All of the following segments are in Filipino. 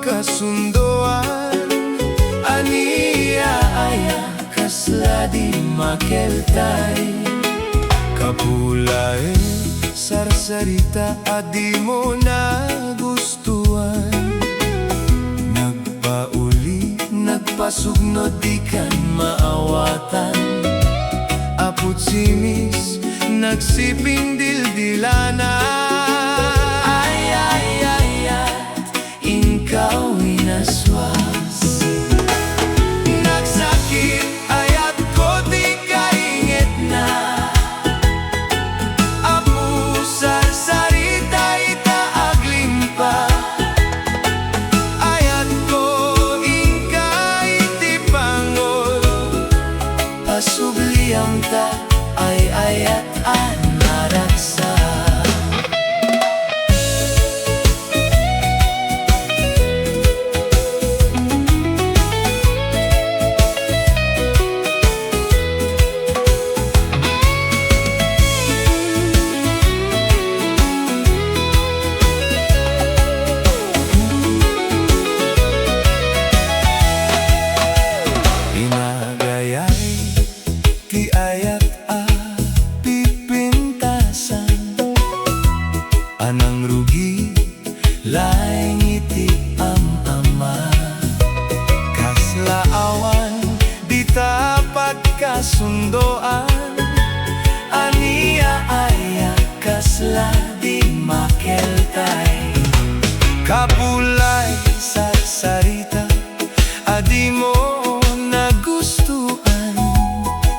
kasundoan. Ania aya kasla di makeltay. Kapulay sarsarita adi mo nagustuhan. Nagpauli, nagpasugnod di kan maawatan. Aput simis, nagsiping dildilana. Ay, ay, ay, at ikaw inaswas. Nagsakit, ayat ko di kainget na. Apu sarsarita ita aglimpa. Ayat ko inka iti pangol. Pasubliang ta ay ayat naraksa. Inagayay ti ayat anang rugi, laing iti ama. Kaslaawan, di ta pagkasundoan. Ania aya kasla di makeltay. Kapulay sarsarita, adi mo nagustuhan.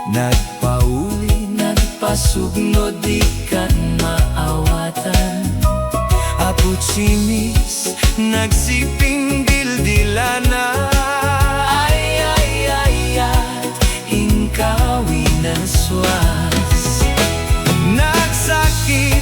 Nagpauli, nagpasugnod di kan maawatan. Aput simis, nagsiping dildilana. Ay, ay, ay, at ikaw inaswas. Nagsakit